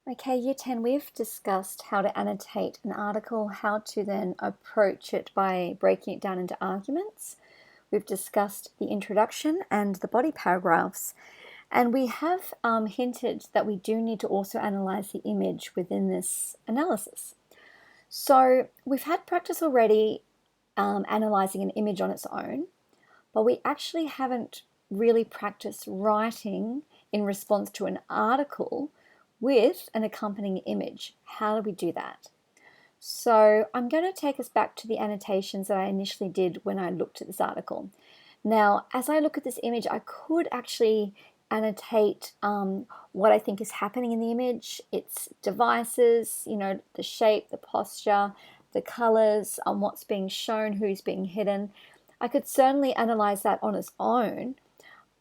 Okay, Year 10, we've discussed how to annotate an article, how to then approach it by breaking it down into arguments. We've discussed the introduction and the body paragraphs, and we have hinted that we do need to also analyze the image within this analysis. So we've had practice already analyzing an image on its own, but we actually haven't really practiced writing in response to an article with an accompanying image. How do we do that? So I'm going to take us back to the annotations that I initially did when I looked at this article. Now, as I look at this image, I could actually annotate what I think is happening in the image, its devices, the shape, the posture, the colors, what's being shown, who's being hidden. I could certainly analyze that on its own,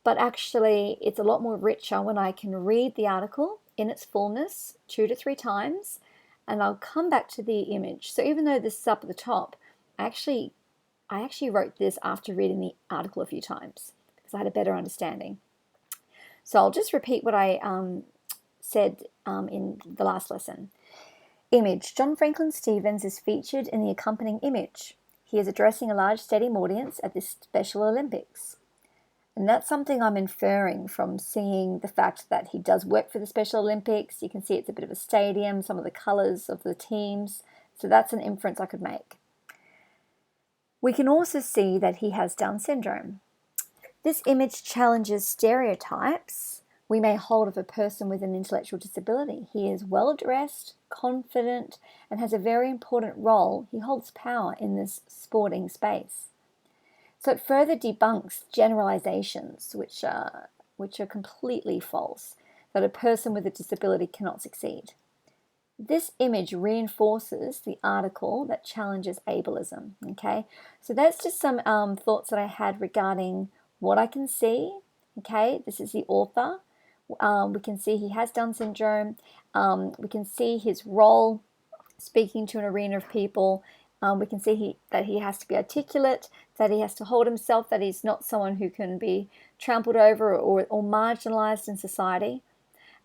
but actually it's a lot more richer when I can read the article in its fullness 2 to 3 times, and I'll come back to the image. So even though this is up at the top, I actually wrote this after reading the article a few times because I had a better understanding. So I'll just repeat what I said in the last lesson. Image. John Franklin Stevens is featured in the accompanying image. He is addressing a large stadium audience at this Special Olympics. And that's something I'm inferring from seeing the fact that he does work for the Special Olympics. You can see it's a bit of a stadium, some of the colors of the teams. So that's an inference I could make. We can also see that he has Down syndrome. This image challenges stereotypes we may hold of a person with an intellectual disability. He is well dressed, confident, and has a very important role. He holds power in this sporting space. So it further debunks generalizations, which are completely false, that a person with a disability cannot succeed. This image reinforces the article that challenges ableism. Okay, so that's just some thoughts that I had regarding what I can see. Okay, this is the author. We can see he has Down syndrome. We can see his role speaking to an arena of people. We can see that he has to be articulate, that he has to hold himself, that he's not someone who can be trampled over or marginalized in society.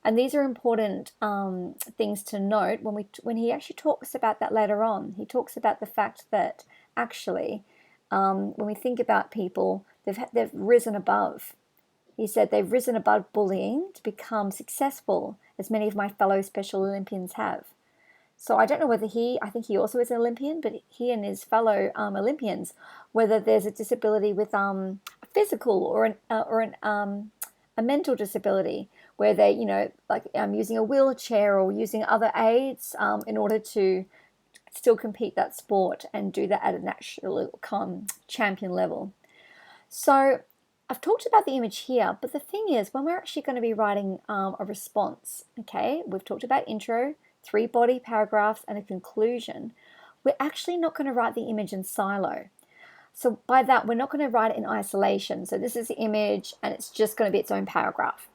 And these are important things to note when he actually talks about that later on. He talks about the fact that actually, when we think about people, they've risen above. He said they've risen above bullying to become successful, as many of my fellow Special Olympians have. So I don't know whether I think he also is an Olympian, but he and his fellow Olympians, whether there's a disability with a physical or a mental disability, where they, like using a wheelchair or using other aids in order to still compete that sport and do that at a national champion level. So I've talked about the image here, but the thing is, when we're actually going to be writing a response, okay, we've talked about intro, 3 body paragraphs, and a conclusion. We're actually not going to write the image in silo. So by that, we're not going to write it in isolation. So this is the image, and it's just going to be its own paragraph.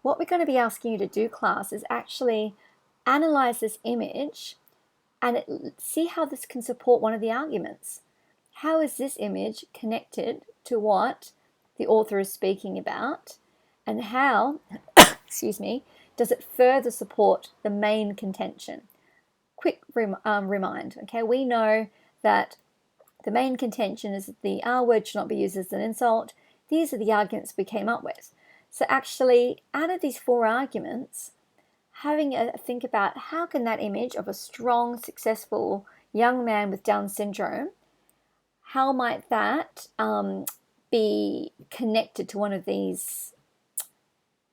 What we're going to be asking you to do, class, is actually analyze this image and see how this can support one of the arguments. How is this image connected to what the author is speaking about, and how, excuse me, does it further support the main contention? Quick remind, okay, we know that the main contention is that the R word should not be used as an insult. These are the arguments we came up with. So actually, out of these 4 arguments, having a think about how can that image of a strong, successful young man with Down syndrome, how might that be connected to one of these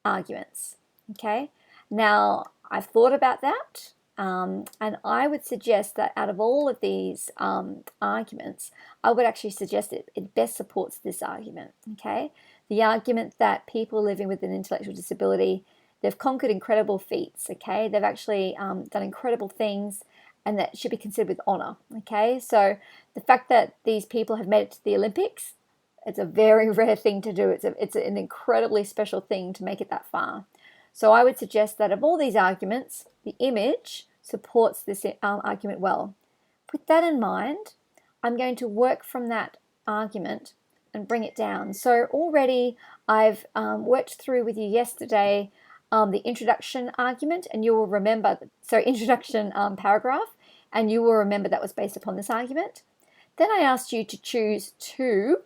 arguments? Okay, now I've thought about that, and I would suggest that out of all of these arguments, I would actually suggest it best supports this argument. Okay, the argument that people living with an intellectual disability, they've conquered incredible feats. Okay, they've actually done incredible things, and that should be considered with honor. Okay, so the fact that these people have made it to the Olympics, it's a very rare thing to do. It's an incredibly special thing to make it that far. So I would suggest that of all these arguments, the image supports this argument well. With that in mind, I'm going to work from that argument and bring it down. So already I've worked through with you yesterday the introduction argument, and you will remember, introduction paragraph, and you will remember that was based upon this argument. Then I asked you to choose 2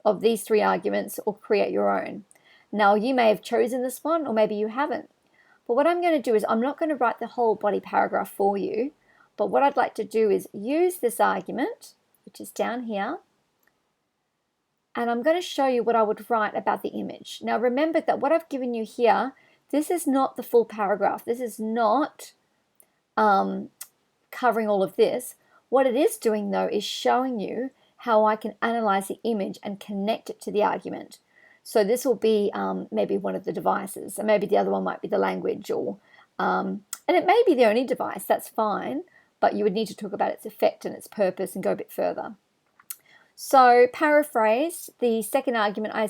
of these 3 arguments or create your own. Now, you may have chosen this one, or maybe you haven't. But what I'm going to do is I'm not going to write the whole body paragraph for you, but what I'd like to do is use this argument, which is down here, and I'm going to show you what I would write about the image. Now, remember that what I've given you here, this is not the full paragraph. This is not covering all of this. What it is doing, though, is showing you how I can analyze the image and connect it to the argument. So this will be maybe one of the devices, and maybe the other one might be the language, or and it may be the only device, that's fine, but you would need to talk about its effect and its purpose and go a bit further. So paraphrase, the second argument, I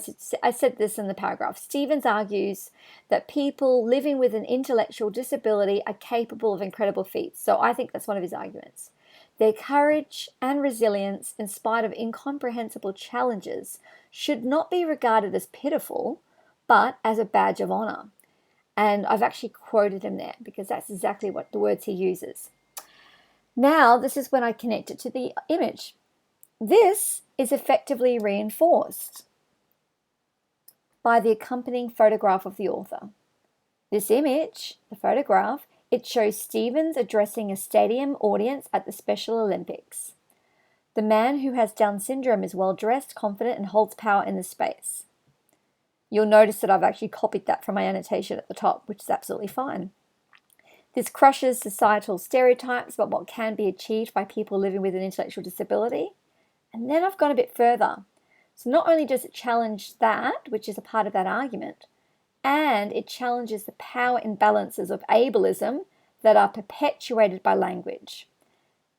said this in the paragraph. Stevens argues that people living with an intellectual disability are capable of incredible feats. So I think that's one of his arguments. Their courage and resilience, in spite of incomprehensible challenges, should not be regarded as pitiful, but as a badge of honor. And I've actually quoted him there because that's exactly what the words he uses. Now, this is when I connect it to the image. This is effectively reinforced by the accompanying photograph of the author. This image, the photograph, it shows Stevens addressing a stadium audience at the Special Olympics. The man who has Down syndrome is well dressed, confident, and holds power in the space. You'll notice that I've actually copied that from my annotation at the top, which is absolutely fine. This crushes societal stereotypes about what can be achieved by people living with an intellectual disability. And then I've gone a bit further. So not only does it challenge that, which is a part of that argument, and it challenges the power imbalances of ableism that are perpetuated by language.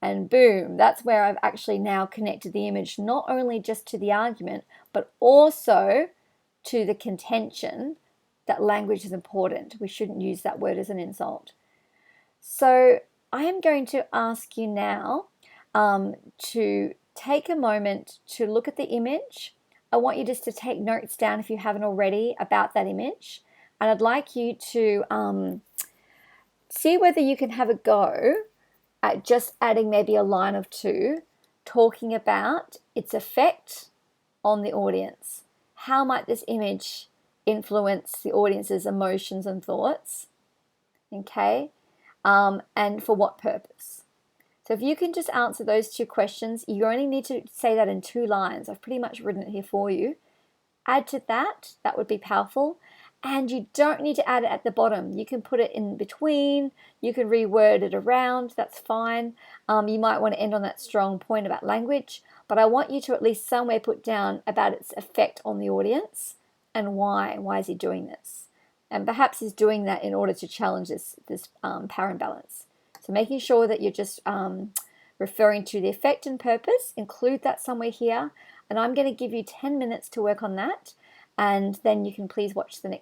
And boom, that's where I've actually now connected the image not only just to the argument, but also to the contention that language is important. We shouldn't use that word as an insult. So I am going to ask you now to take a moment to look at the image. I want you just to take notes down if you haven't already about that image. And I'd like you to see whether you can have a go at just adding maybe a line or 2, talking about its effect on the audience. How might this image influence the audience's emotions and thoughts? Okay, and for what purpose? So if you can just answer those 2 questions, you only need to say that in 2 lines. I've pretty much written it here for you. Add to that, that would be powerful. And you don't need to add it at the bottom. You can put it in between. You can reword it around. That's fine. You might want to end on that strong point about language, but I want you to at least somewhere put down about its effect on the audience and why. Why is he doing this? And perhaps he's doing that in order to challenge this power imbalance. So making sure that you're just referring to the effect and purpose, include that somewhere here. And I'm going to give you 10 minutes to work on that. And then you can please watch the next